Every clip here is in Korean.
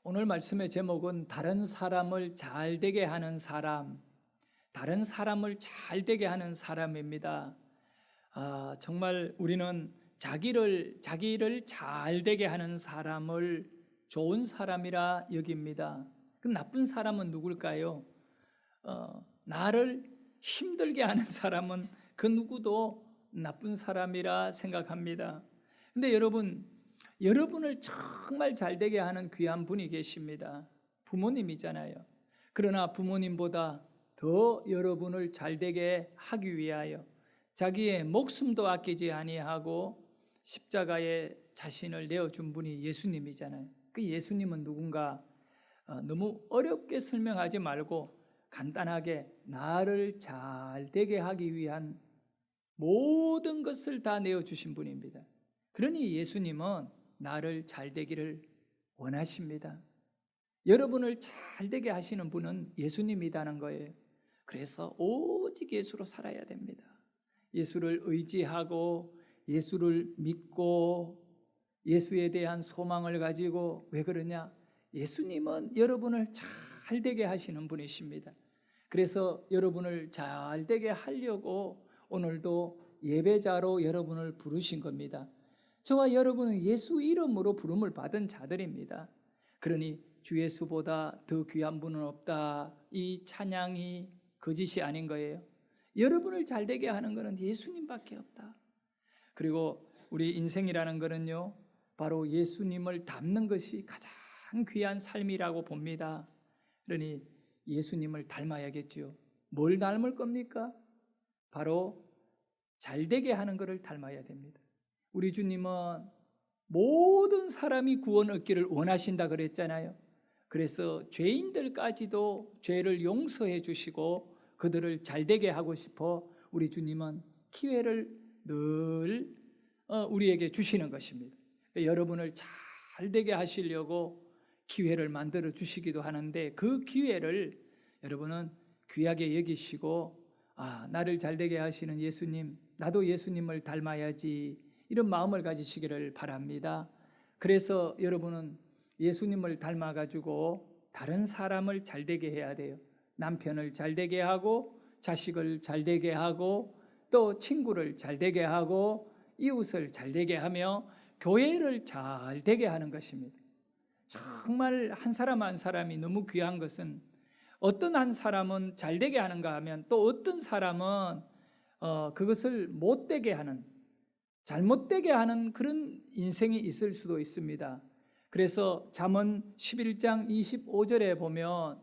오늘 말씀의 제목은 다른 사람을 잘 되게 하는 사람, 다른 사람을 잘 되게 하는 사람입니다. 정말 우리는 자기를 잘 되게 하는 사람을 좋은 사람이라 여깁니다. 그 나쁜 사람은 누굴까요? 나를 힘들게 하는 사람은 그 누구도 나쁜 사람이라 생각합니다. 근데 여러분을 정말 잘 되게 하는 귀한 분이 계십니다. 부모님이잖아요. 그러나 부모님보다 더 여러분을 잘 되게 하기 위하여 자기의 목숨도 아끼지 아니하고 십자가에 자신을 내어준 분이 예수님이잖아요. 그 예수님은 누군가 너무 어렵게 설명하지 말고 간단하게 나를 잘 되게 하기 위한 모든 것을 다 내어주신 분입니다. 그러니 예수님은 나를 잘 되기를 원하십니다. 여러분을 잘 되게 하시는 분은 예수님이라는 거예요. 그래서 오직 예수로 살아야 됩니다. 예수를 의지하고 예수를 믿고 예수에 대한 소망을 가지고, 왜 그러냐? 예수님은 여러분을 잘 되게 하시는 분이십니다. 그래서 여러분을 잘 되게 하려고 오늘도 예배자로 여러분을 부르신 겁니다. 저와 여러분은 예수 이름으로 부름을 받은 자들입니다. 그러니 주 예수보다 더 귀한 분은 없다, 이 찬양이 거짓이 아닌 거예요. 여러분을 잘 되게 하는 것은 예수님밖에 없다. 그리고 우리 인생이라는 것은요, 바로 예수님을 닮는 것이 가장 귀한 삶이라고 봅니다. 그러니 예수님을 닮아야겠죠. 뭘 닮을 겁니까? 바로 잘 되게 하는 것을 닮아야 됩니다. 우리 주님은 모든 사람이 구원 얻기를 원하신다 그랬잖아요. 그래서 죄인들까지도 죄를 용서해 주시고 그들을 잘 되게 하고 싶어 우리 주님은 기회를 늘 우리에게 주시는 것입니다. 여러분을 잘 되게 하시려고 기회를 만들어 주시기도 하는데, 그 기회를 여러분은 귀하게 여기시고, 나를 잘 되게 하시는 예수님, 나도 예수님을 닮아야지, 이런 마음을 가지시기를 바랍니다. 그래서 여러분은 예수님을 닮아가지고 다른 사람을 잘 되게 해야 돼요. 남편을 잘 되게 하고, 자식을 잘 되게 하고, 또 친구를 잘 되게 하고, 이웃을 잘 되게 하며 교회를 잘 되게 하는 것입니다. 정말 한 사람 한 사람이 너무 귀한 것은, 어떤 한 사람은 잘 되게 하는가 하면 또 어떤 사람은 그것을 못되게 하는, 잘못되게 하는 그런 인생이 있을 수도 있습니다. 그래서 잠언 11장 25절에 보면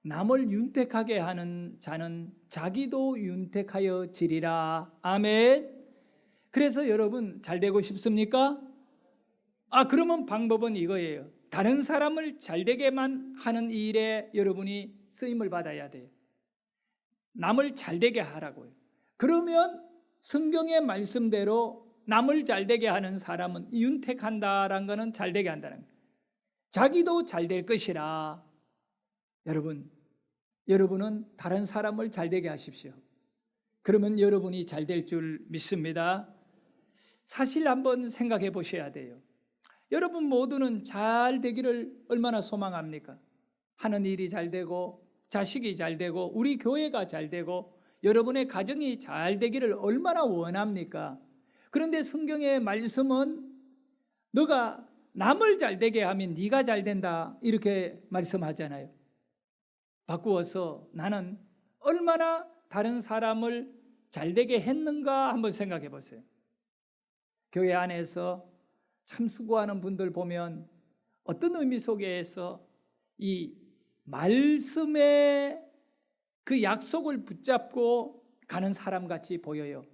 남을 윤택하게 하는 자는 자기도 윤택하여 지리라. 아멘. 그래서 여러분 잘 되고 싶습니까? 그러면 방법은 이거예요. 다른 사람을 잘 되게만 하는 이 일에 여러분이 쓰임을 받아야 돼요. 남을 잘 되게 하라고요. 그러면 성경의 말씀대로 남을 잘 되게 하는 사람은 윤택한다라는 것은 잘 되게 한다는 거예요. 자기도 잘 될 것이라. 여러분은 다른 사람을 잘 되게 하십시오. 그러면 여러분이 잘 될 줄 믿습니다. 사실 한번 생각해 보셔야 돼요. 여러분 모두는 잘 되기를 얼마나 소망합니까? 하는 일이 잘 되고, 자식이 잘 되고, 우리 교회가 잘 되고, 여러분의 가정이 잘 되기를 얼마나 원합니까? 그런데 성경의 말씀은 너가 남을 잘 되게 하면 네가 잘 된다, 이렇게 말씀하잖아요. 바꾸어서 나는 얼마나 다른 사람을 잘 되게 했는가 한번 생각해 보세요. 교회 안에서 참 수고하는 분들 보면 어떤 의미 속에서 이 말씀의 그 약속을 붙잡고 가는 사람 같이 보여요.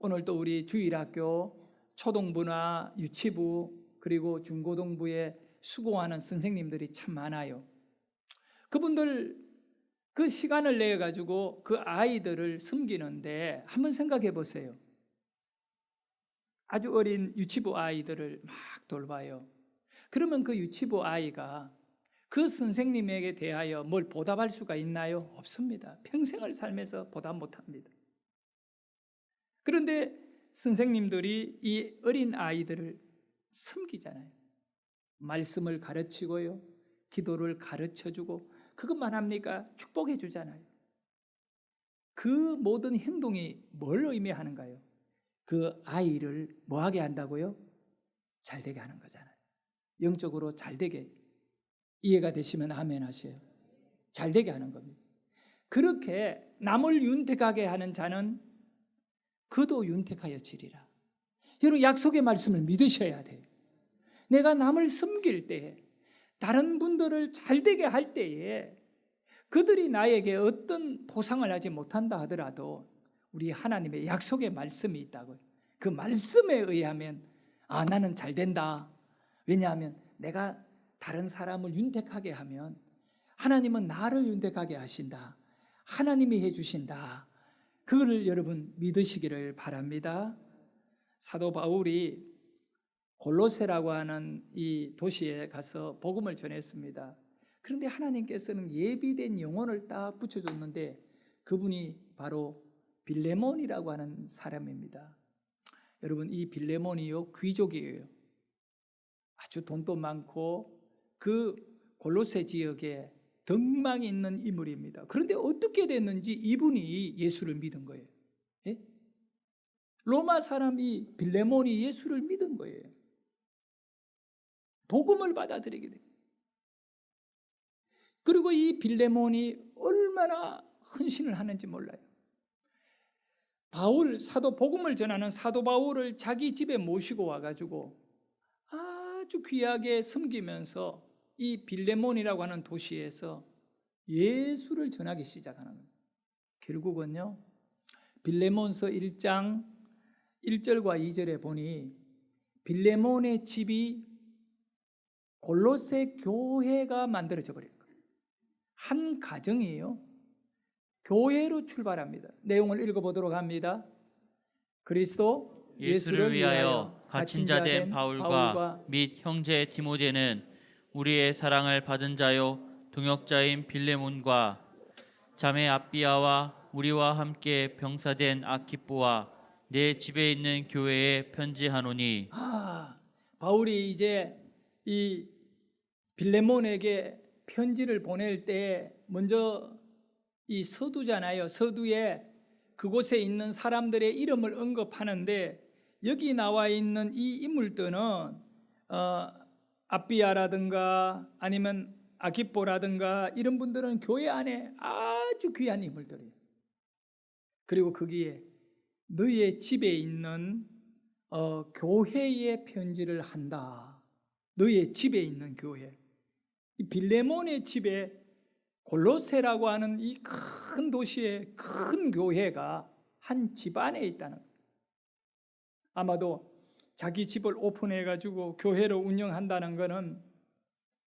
오늘 또 우리 주일학교 초등부나 유치부 그리고 중고등부에 수고하는 선생님들이 참 많아요. 그분들 그 시간을 내 가지고 그 아이들을 섬기는데 한번 생각해 보세요. 아주 어린 유치부 아이들을 막 돌봐요. 그러면 그 유치부 아이가 그 선생님에게 대하여 뭘 보답할 수가 있나요? 없습니다. 평생을 살면서 보답 못합니다. 그런데 선생님들이 이 어린 아이들을 섬기잖아요. 말씀을 가르치고요, 기도를 가르쳐주고, 그것만 합니까? 축복해 주잖아요. 그 모든 행동이 뭘 의미하는가요? 그 아이를 뭐하게 한다고요? 잘되게 하는 거잖아요. 영적으로 잘되게. 이해가 되시면 아멘 하세요. 잘되게 하는 겁니다. 그렇게 남을 윤택하게 하는 자는 그도 윤택하여 지리라. 여러분, 약속의 말씀을 믿으셔야 돼요. 내가 남을 섬길 때에, 다른 분들을 잘되게 할 때에 그들이 나에게 어떤 보상을 하지 못한다 하더라도 우리 하나님의 약속의 말씀이 있다고요. 그 말씀에 의하면 나는 잘 된다. 왜냐하면 내가 다른 사람을 윤택하게 하면 하나님은 나를 윤택하게 하신다. 하나님이 해주신다. 그거를 여러분 믿으시기를 바랍니다. 사도 바울이 골로새라고 하는 이 도시에 가서 복음을 전했습니다. 그런데 하나님께서는 예비된 영혼을 딱 붙여줬는데 그분이 바로 빌레몬이라고 하는 사람입니다. 여러분, 이 빌레몬이요, 귀족이에요. 아주 돈도 많고 그 골로새 지역에 덕망이 있는 인물입니다. 그런데 어떻게 됐는지 이분이 예수를 믿은 거예요. 예? 로마 사람이 빌레몬이 예수를 믿은 거예요. 복음을 받아들이게 돼요. 그리고 이 빌레몬이 얼마나 헌신을 하는지 몰라요. 사도 복음을 전하는 사도 바울을 자기 집에 모시고 와가지고 아주 귀하게 섬기면서 이 빌레몬이라고 하는 도시에서 예수를 전하기 시작하는 거예요. 결국은요, 빌레몬서 1장 1절과 2절에 보니 빌레몬의 집이 골로새 교회가 만들어져 버린 거예요. 한 가정이에요. 교회로 출발합니다. 내용을 읽어보도록 합니다. 그리스도 예수를 위하여 갇힌 자 된 바울과 및 형제 디모데는 우리의 사랑을 받은 자요 동역자인 빌레몬과 자매 아비아와 우리와 함께 병사된 아키뽀와 내 집에 있는 교회에 편지하노니. 바울이 이제 이 빌레몬에게 편지를 보낼 때 먼저 이 서두잖아요. 서두에 그곳에 있는 사람들의 이름을 언급하는데 여기 나와 있는 이 인물들은 아비아라든가 아니면 아기뽀라든가 이런 분들은 교회 안에 아주 귀한 인물들이에요. 그리고 거기에 너의 집에 있는 교회에 편지를 한다. 너의 집에 있는 교회. 이 빌레몬의 집에 골로새라고 하는 이 큰 도시의 큰 교회가 한 집안에 있다는 거예요. 아마도 자기 집을 오픈해가지고 교회를 운영한다는 것은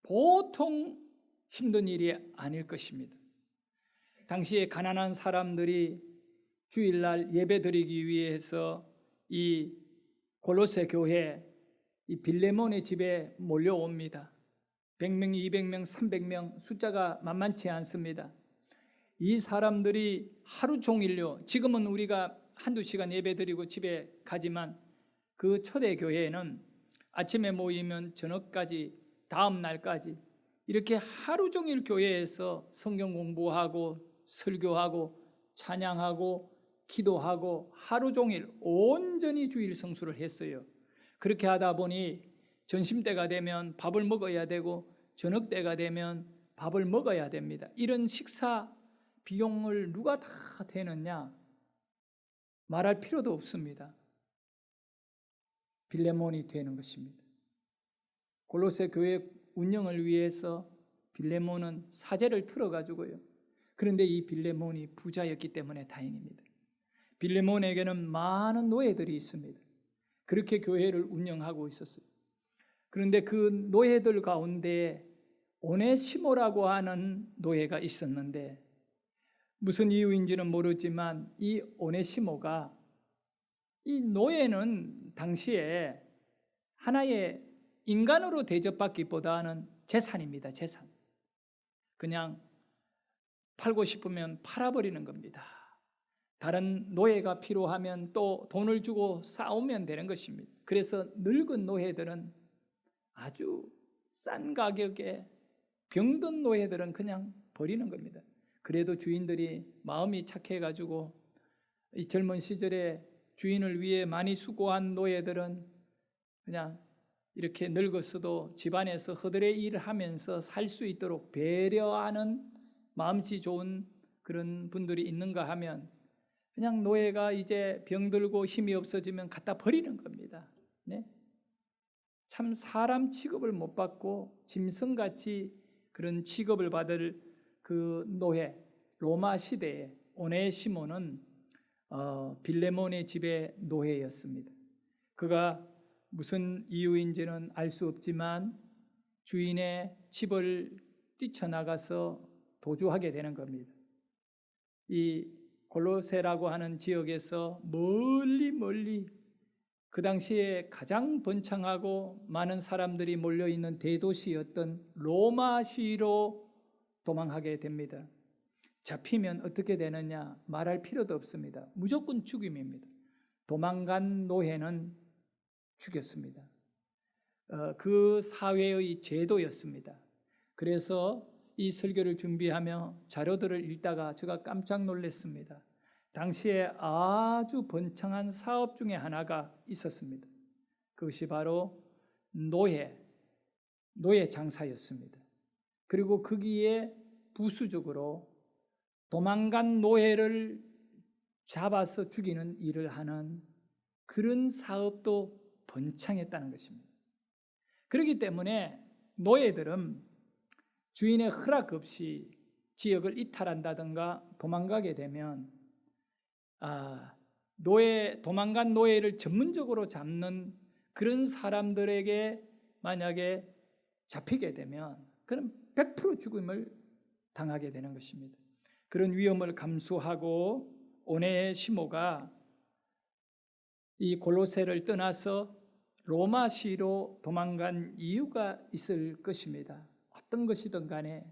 보통 힘든 일이 아닐 것입니다. 당시에 가난한 사람들이 주일날 예배 드리기 위해서 이 골로새 교회, 이 빌레몬의 집에 몰려옵니다. 100명, 200명, 300명 숫자가 만만치 않습니다. 이 사람들이 하루 종일요, 지금은 우리가 한두 시간 예배 드리고 집에 가지만 그 초대 교회에는 아침에 모이면 저녁까지, 다음 날까지 이렇게 하루 종일 교회에서 성경 공부하고 설교하고 찬양하고 기도하고 하루 종일 온전히 주일 성수를 했어요. 그렇게 하다 보니 점심때가 되면 밥을 먹어야 되고 저녁때가 되면 밥을 먹어야 됩니다. 이런 식사 비용을 누가 다 대느냐? 말할 필요도 없습니다. 빌레몬이 되는 것입니다. 골로새 교회 운영을 위해서 빌레몬은 사제를 틀어가지고요. 그런데 이 빌레몬이 부자였기 때문에 다행입니다. 빌레몬에게는 많은 노예들이 있습니다. 그렇게 교회를 운영하고 있었어요. 그런데 그 노예들 가운데 오네시모라고 하는 노예가 있었는데 무슨 이유인지는 모르지만 이 오네시모가, 이 노예는 당시에 하나의 인간으로 대접받기보다는 재산입니다. 재산. 그냥 팔고 싶으면 팔아버리는 겁니다. 다른 노예가 필요하면 또 돈을 주고 싸우면 되는 것입니다. 그래서 늙은 노예들은 아주 싼 가격에 병든 노예들은 그냥 버리는 겁니다. 그래도 주인들이 마음이 착해가지고 이 젊은 시절에 주인을 위해 많이 수고한 노예들은 그냥 이렇게 늙었어도 집안에서 허들의 일을 하면서 살 수 있도록 배려하는 마음씨 좋은 그런 분들이 있는가 하면 그냥 노예가 이제 병들고 힘이 없어지면 갖다 버리는 겁니다. 네? 참 사람 취급을 못 받고 짐승같이 그런 취급을 받을 그 노예, 로마 시대에 오네시모는 빌레몬의 집의 노예였습니다. 그가 무슨 이유인지는 알 수 없지만 주인의 집을 뛰쳐나가서 도주하게 되는 겁니다. 이 골로새라고 하는 지역에서 멀리 그 당시에 가장 번창하고 많은 사람들이 몰려있는 대도시였던 로마시로 도망하게 됩니다. 잡히면 어떻게 되느냐 말할 필요도 없습니다. 무조건 죽임입니다. 도망간 노예는 죽였습니다. 그 사회의 제도였습니다. 그래서 이 설교를 준비하며 자료들을 읽다가 제가 깜짝 놀랐습니다. 당시에 아주 번창한 사업 중에 하나가 있었습니다. 그것이 바로 노예 장사였습니다. 그리고 거기에 부수적으로 도망간 노예를 잡아서 죽이는 일을 하는 그런 사업도 번창했다는 것입니다. 그렇기 때문에 노예들은 주인의 허락 없이 지역을 이탈한다든가 도망가게 되면 도망간 노예를 전문적으로 잡는 그런 사람들에게 만약에 잡히게 되면 그럼 100% 죽음을 당하게 되는 것입니다. 그런 위험을 감수하고 오네시모가 이 골로새를 떠나서 로마시로 도망간 이유가 있을 것입니다. 어떤 것이든 간에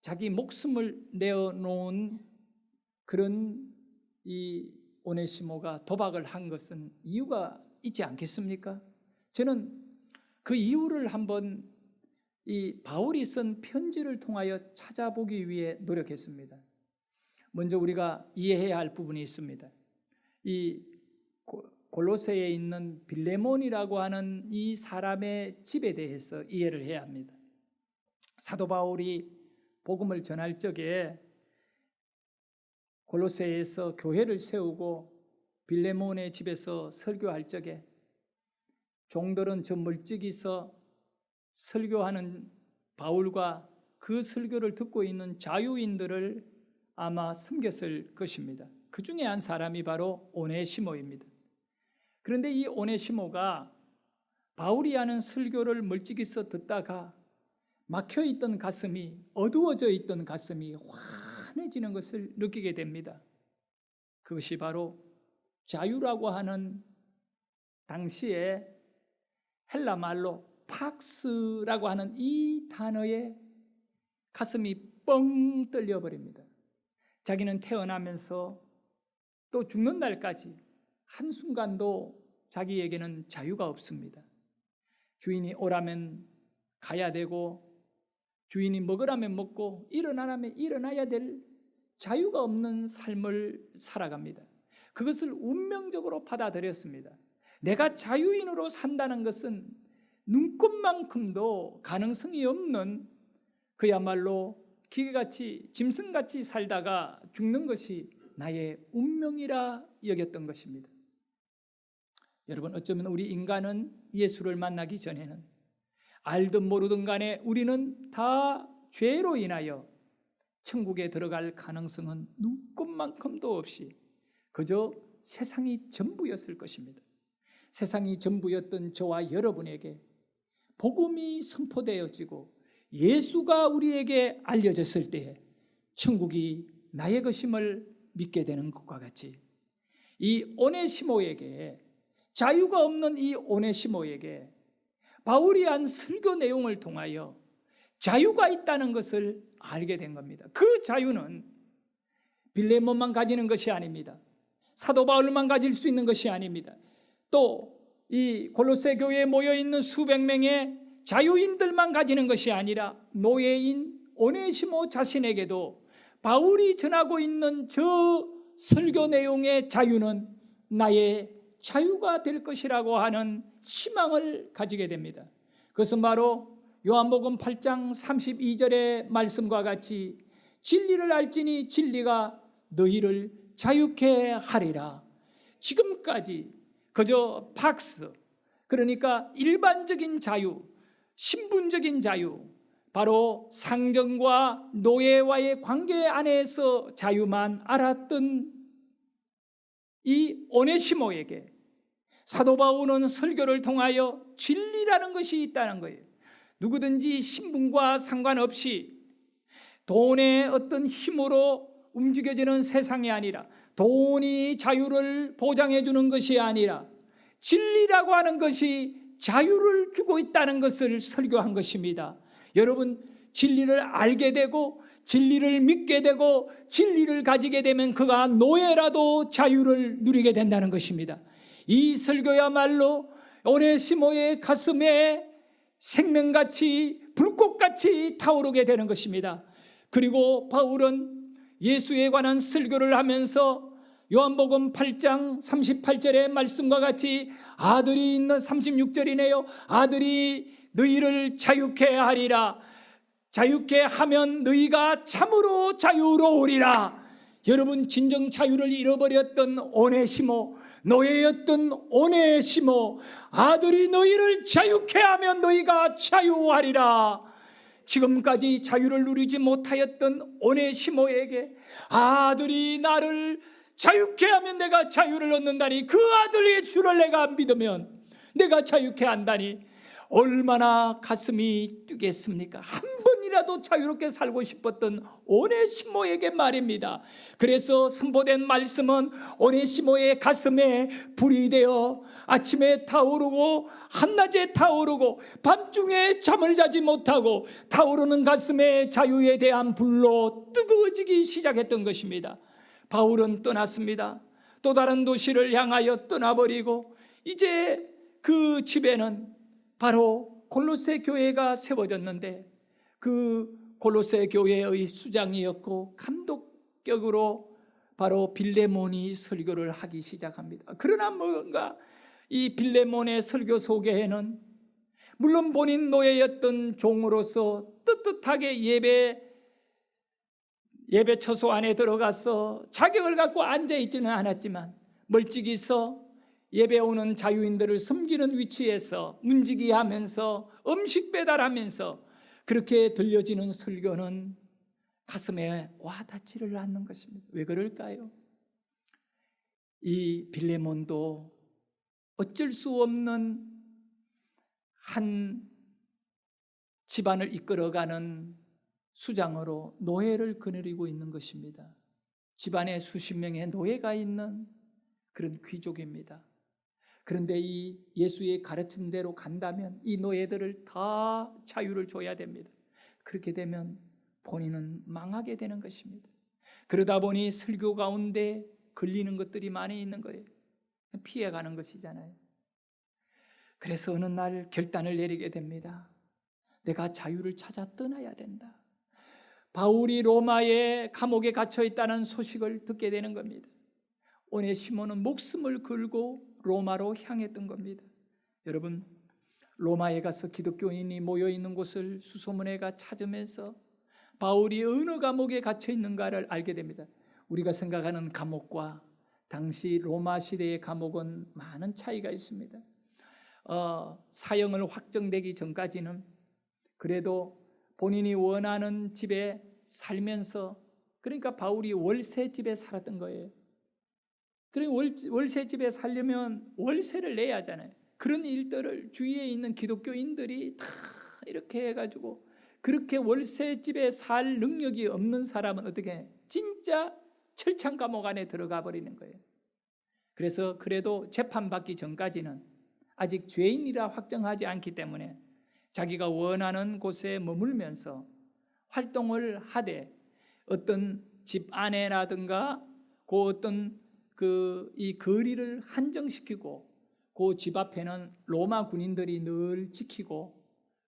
자기 목숨을 내어놓은 그런 이 오네시모가 도박을 한 것은 이유가 있지 않겠습니까? 저는 그 이유를 한번 이 바울이 쓴 편지를 통하여 찾아보기 위해 노력했습니다. 먼저 우리가 이해해야 할 부분이 있습니다. 이 골로새에 있는 빌레몬이라고 하는 이 사람의 집에 대해서 이해를 해야 합니다. 사도 바울이 복음을 전할 적에 골로새에서 교회를 세우고 빌레몬의 집에서 설교할 적에 종들은 저 멀찍이서 설교하는 바울과 그 설교를 듣고 있는 자유인들을 아마 섬겼을 것입니다. 그 중에 한 사람이 바로 오네시모입니다. 그런데 이 오네시모가 바울이 하는 설교를 멀찍이서 듣다가 막혀있던 가슴이, 어두워져 있던 가슴이 환해지는 것을 느끼게 됩니다. 그것이 바로 자유라고 하는 당시에 헬라 말로 팍스라고 하는 이 단어에 가슴이 뻥 뚫려버립니다. 자기는 태어나면서 또 죽는 날까지 한순간도 자기에게는 자유가 없습니다. 주인이 오라면 가야 되고 주인이 먹으라면 먹고 일어나라면 일어나야 될 자유가 없는 삶을 살아갑니다. 그것을 운명적으로 받아들였습니다. 내가 자유인으로 산다는 것은 눈꼽만큼도 가능성이 없는 그야말로 기계같이 짐승같이 살다가 죽는 것이 나의 운명이라 여겼던 것입니다. 여러분, 어쩌면 우리 인간은 예수를 만나기 전에는 알든 모르든 간에 우리는 다 죄로 인하여 천국에 들어갈 가능성은 눈꼽만큼도 없이 그저 세상이 전부였을 것입니다. 세상이 전부였던 저와 여러분에게 복음이 선포되어지고 예수가 우리에게 알려졌을 때에 천국이 나의 것임을 믿게 되는 것과 같이 이 오네시모에게, 자유가 없는 이 오네시모에게 바울이 한 설교 내용을 통하여 자유가 있다는 것을 알게 된 겁니다. 그 자유는 빌레몬만 가지는 것이 아닙니다. 사도 바울만 가질 수 있는 것이 아닙니다. 또 이 골로새 교회에 모여 있는 수백 명의 자유인들만 가지는 것이 아니라 노예인 오네시모 자신에게도 바울이 전하고 있는 저 설교 내용의 자유는 나의 자유가 될 것이라고 하는 희망을 가지게 됩니다. 그것은 바로 요한복음 8장 32절의 말씀과 같이 진리를 알지니 진리가 너희를 자유케 하리라. 지금까지 그저 팍스, 그러니까 일반적인 자유, 신분적인 자유, 바로 상정과 노예와의 관계 안에서 자유만 알았던 이 오네시모에게 사도 바울은 설교를 통하여 진리라는 것이 있다는 거예요. 누구든지 신분과 상관없이 돈의 어떤 힘으로 움직여지는 세상이 아니라, 돈이 자유를 보장해 주는 것이 아니라 진리라고 하는 것이 자유를 주고 있다는 것을 설교한 것입니다. 여러분, 진리를 알게 되고 진리를 믿게 되고 진리를 가지게 되면 그가 노예라도 자유를 누리게 된다는 것입니다. 이 설교야말로 오네시모의 가슴에 생명같이 불꽃같이 타오르게 되는 것입니다. 그리고 바울은 예수에 관한 설교를 하면서 요한복음 8장 38절의 말씀과 같이 아들이 있는 36절이네요. 아들이 너희를 자유케 하리라. 자유케 하면 너희가 참으로 자유로우리라. 여러분, 진정 자유를 잃어버렸던 오네시모, 노예였던 오네시모, 아들이 너희를 자유케 하면 너희가 자유하리라. 지금까지 자유를 누리지 못하였던 오네시모에게 아들이 나를 자유케 하면 내가 자유를 얻는다니, 그 아들의 주를 내가 믿으면 내가 자유케 한다니 얼마나 가슴이 뛰겠습니까? 한 번이라도 자유롭게 살고 싶었던 오네시모에게 말입니다. 그래서 선포된 말씀은 오네시모의 가슴에 불이 되어 아침에 타오르고 한낮에 타오르고 밤중에 잠을 자지 못하고 타오르는 가슴에 자유에 대한 불로 뜨거워지기 시작했던 것입니다. 바울은 떠났습니다. 또 다른 도시를 향하여 떠나버리고 이제 그 집에는 바로 골로새 교회가 세워졌는데, 그 골로새 교회의 수장이었고 감독격으로 바로 빌레몬이 설교를 하기 시작합니다. 그러나 뭔가 이 빌레몬의 설교 속에는 물론 본인 노예였던 종으로서 떳떳하게 예배 처소 안에 들어가서 자격을 갖고 앉아있지는 않았지만 멀찍이서 예배 오는 자유인들을 섬기는 위치에서 문지기하면서 음식 배달하면서 그렇게 들려지는 설교는 가슴에 와닿지를 않는 것입니다. 왜 그럴까요? 이 빌레몬도 어쩔 수 없는 한 집안을 이끌어가는 수장으로 노예를 거느리고 있는 것입니다. 집안에 수십 명의 노예가 있는 그런 귀족입니다. 그런데 이 예수의 가르침대로 간다면 이 노예들을 다 자유를 줘야 됩니다. 그렇게 되면 본인은 망하게 되는 것입니다. 그러다 보니 설교 가운데 걸리는 것들이 많이 있는 거예요. 피해가는 것이잖아요. 그래서 어느 날 결단을 내리게 됩니다. 내가 자유를 찾아 떠나야 된다. 바울이 로마의 감옥에 갇혀 있다는 소식을 듣게 되는 겁니다. 오네시모는 목숨을 걸고 로마로 향했던 겁니다. 여러분, 로마에 가서 기독교인이 모여있는 곳을 수소문해가 찾으면서 바울이 어느 감옥에 갇혀 있는가를 알게 됩니다. 우리가 생각하는 감옥과 당시 로마 시대의 감옥은 많은 차이가 있습니다. 사형을 확정되기 전까지는 그래도 본인이 원하는 집에 살면서, 그러니까 바울이 월세집에 살았던 거예요. 그리고 월세집에 살려면 월세를 내야 하잖아요. 그런 일들을 주위에 있는 기독교인들이 다 이렇게 해가지고, 그렇게 월세집에 살 능력이 없는 사람은 어떻게 해? 진짜 철창 감옥 안에 들어가 버리는 거예요. 그래서 그래도 재판받기 전까지는 아직 죄인이라 확정하지 않기 때문에 자기가 원하는 곳에 머물면서 활동을 하되, 어떤 집 안에라든가 그 어떤 이 거리를 한정시키고 그 집 앞에는 로마 군인들이 늘 지키고,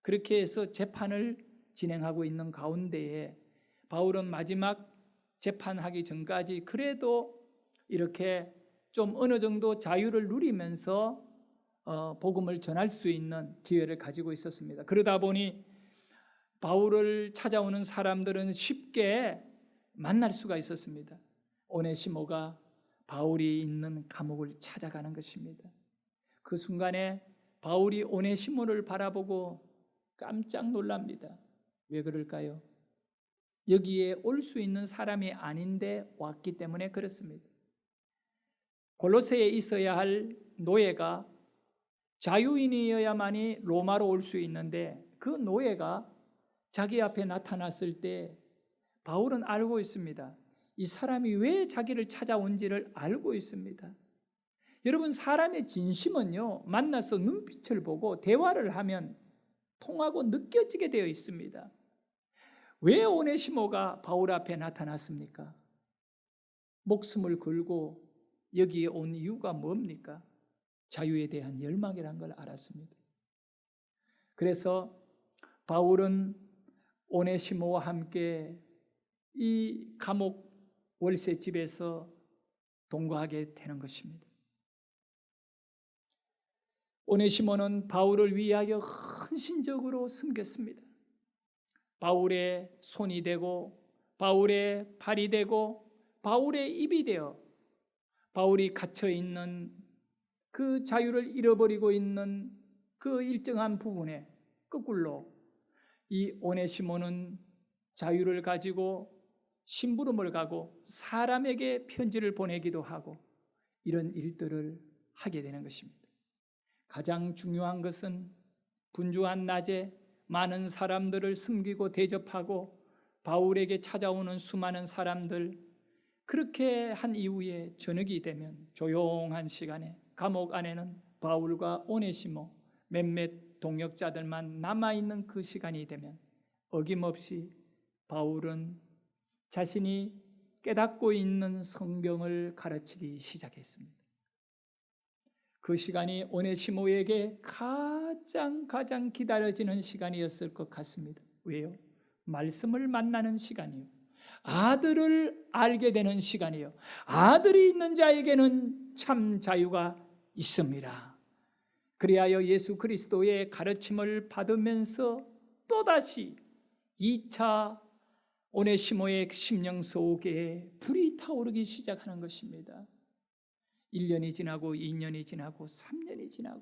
그렇게 해서 재판을 진행하고 있는 가운데에 바울은 마지막 재판하기 전까지 그래도 이렇게 좀 어느 정도 자유를 누리면서 복음을 전할 수 있는 기회를 가지고 있었습니다. 그러다 보니 바울을 찾아오는 사람들은 쉽게 만날 수가 있었습니다. 오네시모가 바울이 있는 감옥을 찾아가는 것입니다. 그 순간에 바울이 오네시모를 바라보고 깜짝 놀랍니다. 왜 그럴까요? 여기에 올 수 있는 사람이 아닌데 왔기 때문에 그렇습니다. 골로새에 있어야 할 노예가 자유인이어야만이 로마로 올 수 있는데 그 노예가 자기 앞에 나타났을 때 바울은 알고 있습니다. 이 사람이 왜 자기를 찾아온지를 알고 있습니다. 여러분, 사람의 진심은요, 만나서 눈빛을 보고 대화를 하면 통하고 느껴지게 되어 있습니다. 왜 오네시모가 바울 앞에 나타났습니까? 목숨을 걸고 여기에 온 이유가 뭡니까? 자유에 대한 열망이란 걸 알았습니다. 그래서 바울은 오네시모와 함께 이 감옥 월세집에서 동거하게 되는 것입니다. 오네시모는 바울을 위하여 헌신적으로 섬겼습니다. 바울의 손이 되고 바울의 발이 되고 바울의 입이 되어 바울이 갇혀 있는 그 자유를 잃어버리고 있는 그 일정한 부분에 거꾸로 이 오네시모는 자유를 가지고 심부름을 가고 사람에게 편지를 보내기도 하고 이런 일들을 하게 되는 것입니다. 가장 중요한 것은 분주한 낮에 많은 사람들을 섬기고 대접하고 바울에게 찾아오는 수많은 사람들, 그렇게 한 이후에 저녁이 되면 조용한 시간에 감옥 안에는 바울과 오네시모 몇몇 동역자들만 남아있는 그 시간이 되면 어김없이 바울은 자신이 깨닫고 있는 성경을 가르치기 시작했습니다. 그 시간이 오네시모에게 가장 기다려지는 시간이었을 것 같습니다. 왜요? 말씀을 만나는 시간이요. 아들을 알게 되는 시간이요. 아들이 있는 자에게는 참 자유가 있습니다. 그리하여 예수 그리스도의 가르침을 받으면서 또다시 2차 오네시모의 심령 속에 불이 타오르기 시작하는 것입니다. 1년이 지나고 2년이 지나고 3년이 지나고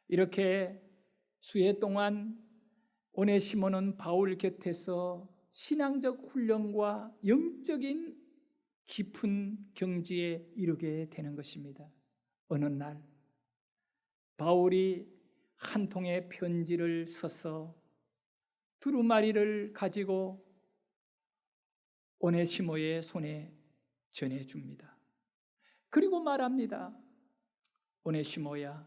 이렇게 수해 동안 오네시모는 바울 곁에서 신앙적 훈련과 영적인 깊은 경지에 이르게 되는 것입니다. 어느 날 바울이 한 통의 편지를 써서 두루마리를 가지고 오네시모의 손에 전해줍니다. 그리고 말합니다. 오네시모야,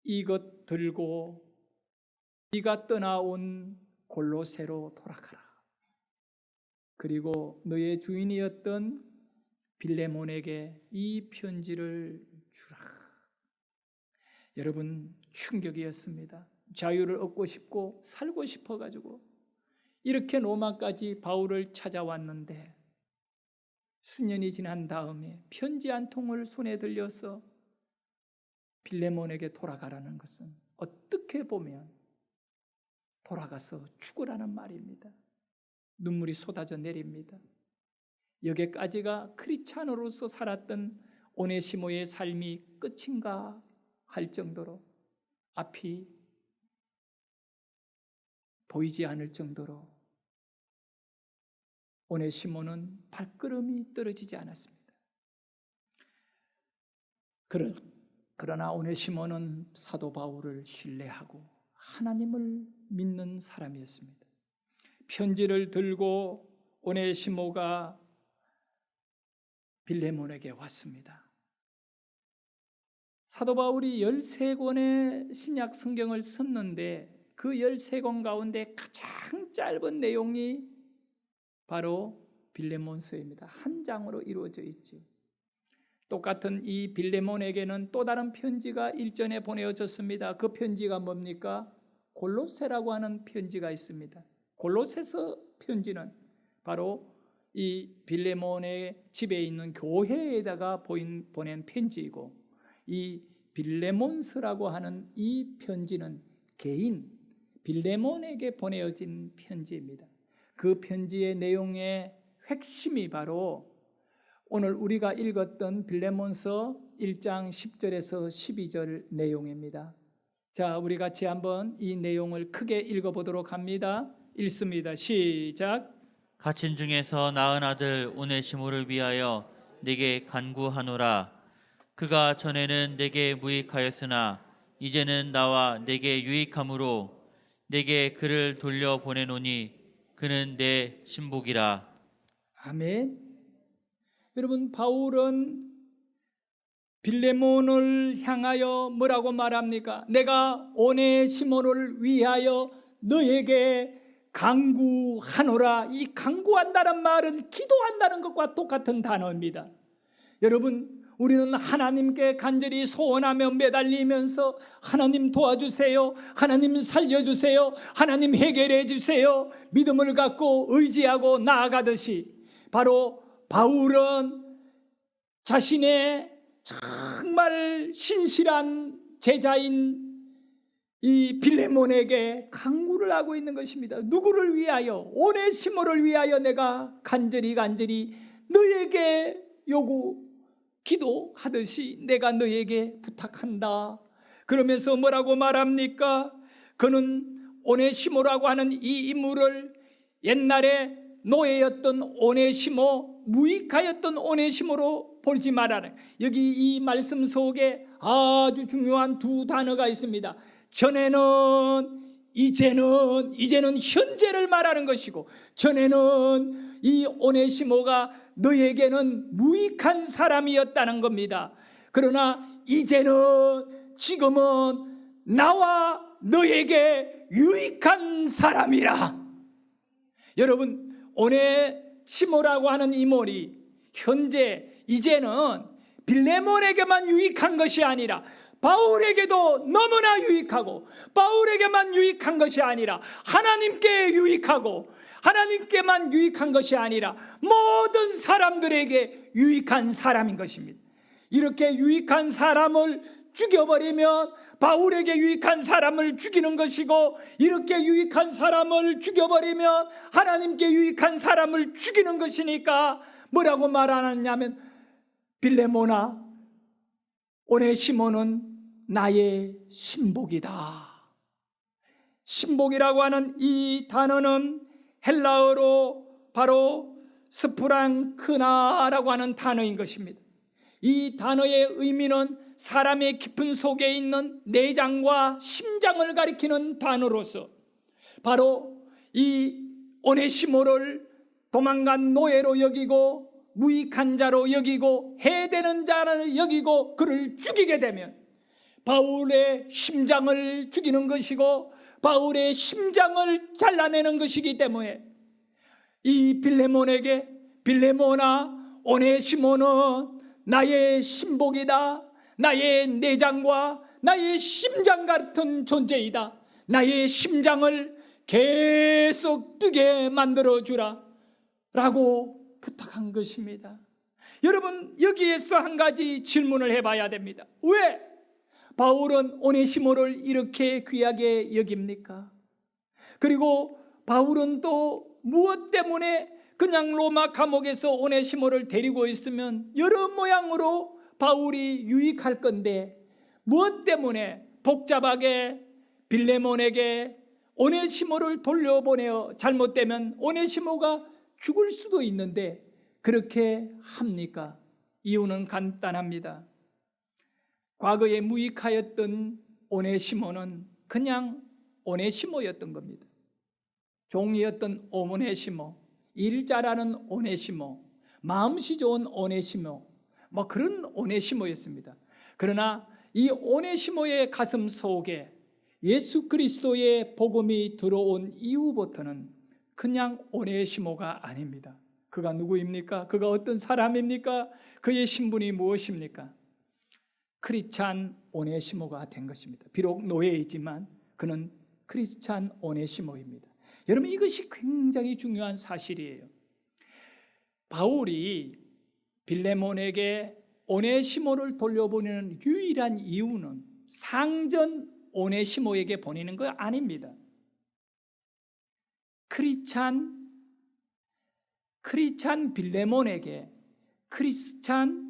이것 들고 네가 떠나온 골로새로 돌아가라. 그리고 너의 주인이었던 빌레몬에게 이 편지를 주라. 여러분, 충격이었습니다. 자유를 얻고 싶고 살고 싶어가지고 이렇게 로마까지 바울을 찾아왔는데 수년이 지난 다음에 편지 한 통을 손에 들려서 빌레몬에게 돌아가라는 것은 어떻게 보면 돌아가서 죽으라는 말입니다. 눈물이 쏟아져 내립니다. 여기까지가 크리스찬으로서 살았던 오네시모의 삶이 끝인가 할 정도로 앞이 보이지 않을 정도로 오네시모는 발걸음이 떨어지지 않았습니다. 그러나 오네시모는 사도 바울을 신뢰하고 하나님을 믿는 사람이었습니다. 편지를 들고 오네시모가 빌레몬에게 왔습니다. 사도 바울이 13권의 신약 성경을 썼는데 그 13권 가운데 가장 짧은 내용이 바로 빌레몬서입니다. 한 장으로 이루어져 있죠. 똑같은 이 빌레몬에게는 또 다른 편지가 일전에 보내어졌습니다. 그 편지가 뭡니까? 골로새라고 하는 편지가 있습니다. 골로새서 편지는 바로 이 빌레몬의 집에 있는 교회에다가 보낸 편지이고, 이 빌레몬스라고 하는 이 편지는 개인 빌레몬에게 보내어진 편지입니다. 그 편지의 내용의 핵심이 바로 오늘 우리가 읽었던 빌레몬서 1장 10절에서 12절 내용입니다. 자, 우리 같이 한번 이 내용을 크게 읽어보도록 합니다. 읽습니다. 시작. 갇힌 중에서 낳은 아들 오네시모를 위하여 내게 간구하노라. 그가 전에는 내게 무익하였으나 이제는 나와 내게 유익함으로 내게 그를 돌려보내노니 그는 내 신복이라. 아멘. 여러분, 바울은 빌레몬을 향하여 뭐라고 말합니까? 내가 오네시모를 위하여 너에게 간구하노라. 이 간구한다는 말은 기도한다는 것과 똑같은 단어입니다. 여러분, 우리는 하나님께 간절히 소원하며 매달리면서 하나님 도와주세요, 하나님 살려주세요, 하나님 해결해 주세요, 믿음을 갖고 의지하고 나아가듯이, 바로 바울은 자신의 정말 신실한 제자인 이 빌레몬에게 간구를 하고 있는 것입니다. 누구를 위하여? 오네시모를 위하여 내가 간절히 너에게 기도하듯이 내가 너에게 부탁한다. 그러면서 뭐라고 말합니까? 그는 오네시모라고 하는 이 인물을 옛날에 노예였던 오네시모, 무익하였던 오네시모로 보지 말아라. 여기 이 말씀 속에 아주 중요한 두 단어가 있습니다. 전에는, 이제는 현재를 말하는 것이고, 전에는 이 오네시모가 너에게는 무익한 사람이었다는 겁니다. 그러나 이제는, 지금은 나와 너에게 유익한 사람이라. 여러분, 오네시모라고 하는 인물이 현재, 이제는 빌레몬에게만 유익한 것이 아니라 바울에게도 너무나 유익하고, 바울에게만 유익한 것이 아니라 하나님께 유익하고, 하나님께만 유익한 것이 아니라 모든 사람들에게 유익한 사람인 것입니다. 이렇게 유익한 사람을 죽여버리면 바울에게 유익한 사람을 죽이는 것이고, 이렇게 유익한 사람을 죽여버리면 하나님께 유익한 사람을 죽이는 것이니까 뭐라고 말하느냐면, 빌레몬아, 오네시모는 나의 신복이다. 신복이라고 하는 이 단어는 헬라어로 바로 스프랑크나라고 하는 단어인 것입니다. 이 단어의 의미는 사람의 깊은 속에 있는 내장과 심장을 가리키는 단어로서, 바로 이 오네시모를 도망간 노예로 여기고, 무익한 자로 여기고, 해되는 자로 여기고, 그를 죽이게 되면 바울의 심장을 죽이는 것이고, 바울의 심장을 잘라내는 것이기 때문에 이 빌레몬에게, 빌레몬아, 오네시모는 나의 신복이다, 나의 내장과 나의 심장 같은 존재이다, 나의 심장을 계속 뛰게 만들어주라 라고 부탁한 것입니다. 여러분, 여기에서 한 가지 질문을 해봐야 됩니다. 왜 바울은 오네시모를 이렇게 귀하게 여깁니까? 그리고 바울은 또 무엇 때문에 그냥 로마 감옥에서 오네시모를 데리고 있으면 여러 모양으로 바울이 유익할 건데, 무엇 때문에 복잡하게 빌레몬에게 오네시모를 돌려보내어 잘못되면 오네시모가 죽을 수도 있는데 그렇게 합니까? 이유는 간단합니다. 과거에 무익하였던 오네시모는 그냥 오네시모였던 겁니다. 종이었던 오네시모, 일 잘하는 오네시모, 마음씨 좋은 오네시모, 그런 오네시모였습니다. 그러나 이 오네시모의 가슴 속에 예수 그리스도의 복음이 들어온 이후부터는 그냥 오네시모가 아닙니다. 그가 누구입니까? 그가 어떤 사람입니까? 그의 신분이 무엇입니까? 크리스찬 오네시모가 된 것입니다. 비록 노예이지만 그는 크리스찬 오네시모입니다. 여러분, 이것이 굉장히 중요한 사실이에요. 바울이 빌레몬에게 오네시모를 돌려보내는 유일한 이유는 상전 오네시모에게 보내는 거 아닙니다. 크리스찬 빌레몬에게 크리스찬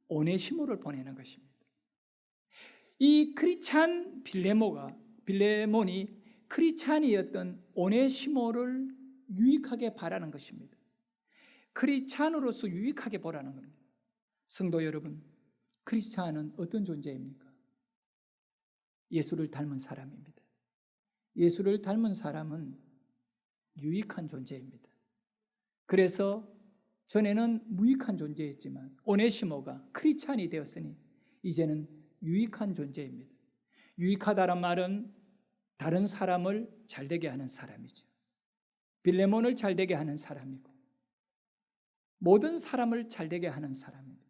오네시모를 보내는 것입니다. 이 크리스찬 빌레몬이 크리스찬이었던 오네시모를 유익하게 바라는 것입니다. 크리스찬으로서 유익하게 보라는 겁니다. 성도 여러분, 크리스찬은 어떤 존재입니까? 예수를 닮은 사람입니다. 예수를 닮은 사람은 유익한 존재입니다. 그래서 전에는 무익한 존재였지만 오네시모가 크리스찬이 되었으니 이제는 유익한 존재입니다. 유익하다란 말은 다른 사람을 잘되게 하는 사람이죠. 빌레몬을 잘되게 하는 사람이고 모든 사람을 잘되게 하는 사람입니다.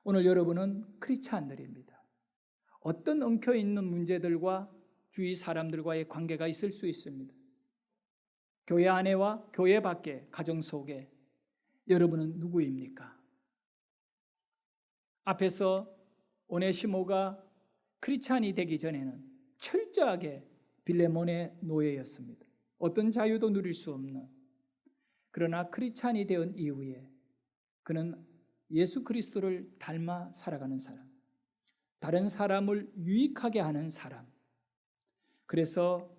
오늘 여러분은 크리스찬들입니다. 어떤 엉켜있는 문제들과 주위 사람들과의 관계가 있을 수 있습니다. 교회 안에와 교회 밖에, 가정 속에 여러분은 누구입니까? 앞에서 오네시모가 크리스찬이 되기 전에는 철저하게 빌레몬의 노예였습니다. 어떤 자유도 누릴 수 없는. 그러나 크리스찬이 된 이후에 그는 예수 그리스도를 닮아 살아가는 사람, 다른 사람을 유익하게 하는 사람. 그래서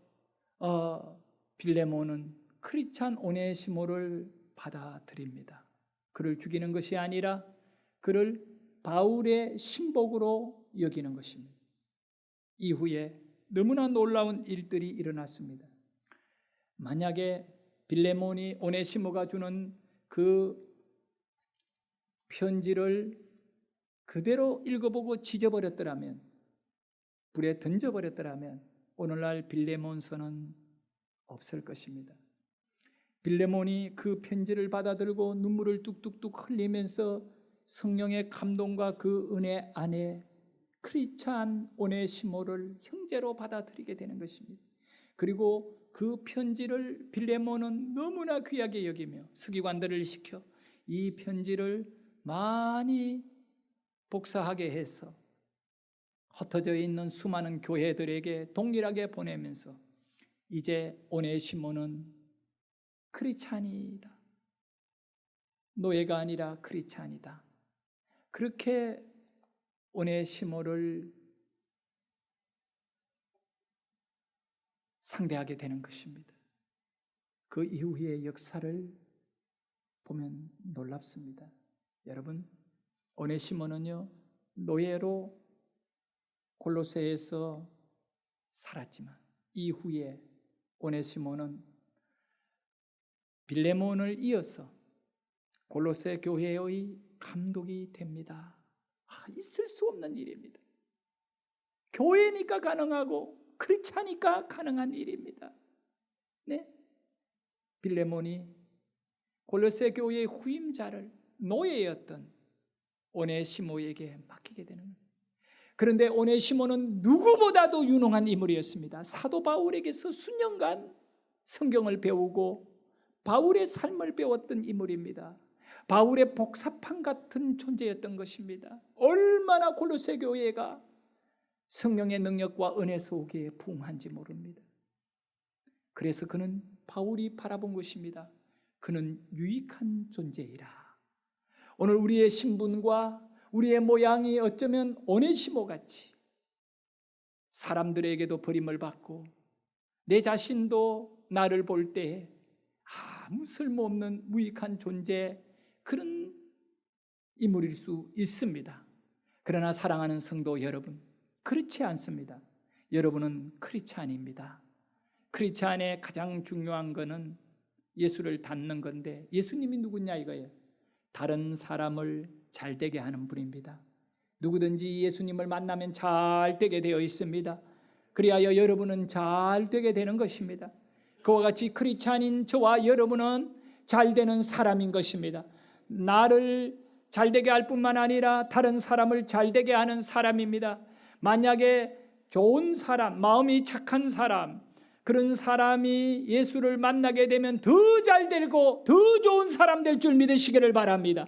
빌레몬은 크리스찬 오네시모를 받아들입니다. 그를 죽이는 것이 아니라 그를 바울의 신복으로 여기는 것입니다. 이후에 너무나 놀라운 일들이 일어났습니다. 만약에 빌레몬이 오네시모가 주는 그 편지를 그대로 읽어보고 지져버렸더라면, 불에 던져버렸더라면 오늘날 빌레몬서는 없을 것입니다. 빌레몬이 그 편지를 받아들고 눈물을 뚝뚝뚝 흘리면서 성령의 감동과 그 은혜 안에 크리스찬 오네시모를 형제로 받아들이게 되는 것입니다. 그리고 그 편지를 빌레몬은 너무나 귀하게 여기며 서기관들을 시켜 이 편지를 많이 복사하게 해서 흩어져 있는 수많은 교회들에게 동일하게 보내면서 이제 오네시모는 크리스찬이다. 노예가 아니라 크리스찬이다. 그렇게 오네시모를 상대하게 되는 것입니다. 그 이후의 역사를 보면 놀랍습니다. 여러분, 오네시모는요, 노예로 골로새에서 살았지만 이후에 오네시모는 빌레몬을 이어서 골로새 교회의 감독이 됩니다. 있을 수 없는 일입니다. 교회니까 가능하고 크리스찬이니까 가능한 일입니다. 네? 빌레몬이 골로새 교회의 후임자를 노예였던 오네시모에게 맡기게 되는 겁니다. 그런데 오네시모는 누구보다도 유능한 인물이었습니다. 사도 바울에게서 수년간 성경을 배우고 바울의 삶을 배웠던 인물입니다. 바울의 복사판 같은 존재였던 것입니다. 얼마나 골로새 교회가 성령의 능력과 은혜 속에 부응한지 모릅니다. 그래서 그는 바울이 바라본 것입니다. 그는 유익한 존재이라. 오늘 우리의 신분과 우리의 모양이 어쩌면 오네시모같이 사람들에게도 버림을 받고 내 자신도 나를 볼 때 아무 쓸모없는 무익한 존재, 그런 인물일 수 있습니다. 그러나 사랑하는 성도 여러분, 그렇지 않습니다. 여러분은 크리스찬입니다. 크리스찬의 가장 중요한 것은 예수를 닮는 건데, 예수님이 누구냐 이거예요. 다른 사람을 잘되게 하는 분입니다. 누구든지 예수님을 만나면 잘되게 되어 있습니다. 그리하여 여러분은 잘되게 되는 것입니다. 그와 같이 크리스찬인 저와 여러분은 잘되는 사람인 것입니다. 나를 잘되게 할 뿐만 아니라 다른 사람을 잘되게 하는 사람입니다. 만약에 좋은 사람, 마음이 착한 사람, 그런 사람이 예수를 만나게 되면 더 잘되고 더 좋은 사람 될 줄 믿으시기를 바랍니다.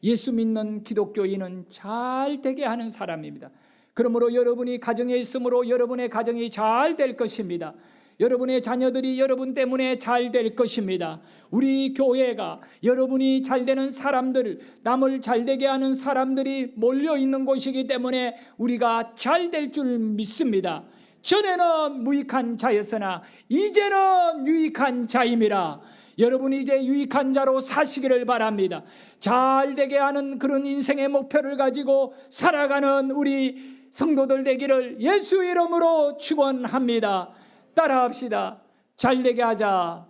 예수 믿는 기독교인은 잘되게 하는 사람입니다. 그러므로 여러분이 가정에 있으므로 여러분의 가정이 잘 될 것입니다. 여러분의 자녀들이 여러분 때문에 잘 될 것입니다. 우리 교회가 여러분이 잘 되는 사람들, 남을 잘 되게 하는 사람들이 몰려 있는 곳이기 때문에 우리가 잘 될 줄 믿습니다. 전에는 무익한 자였으나 이제는 유익한 자임이라. 여러분이 이제 유익한 자로 사시기를 바랍니다. 잘 되게 하는 그런 인생의 목표를 가지고 살아가는 우리 성도들 되기를 예수 이름으로 축원합니다. 따라합시다. 잘되게 하자.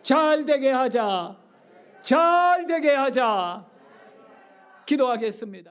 잘되게 하자. 잘되게 하자. 기도하겠습니다.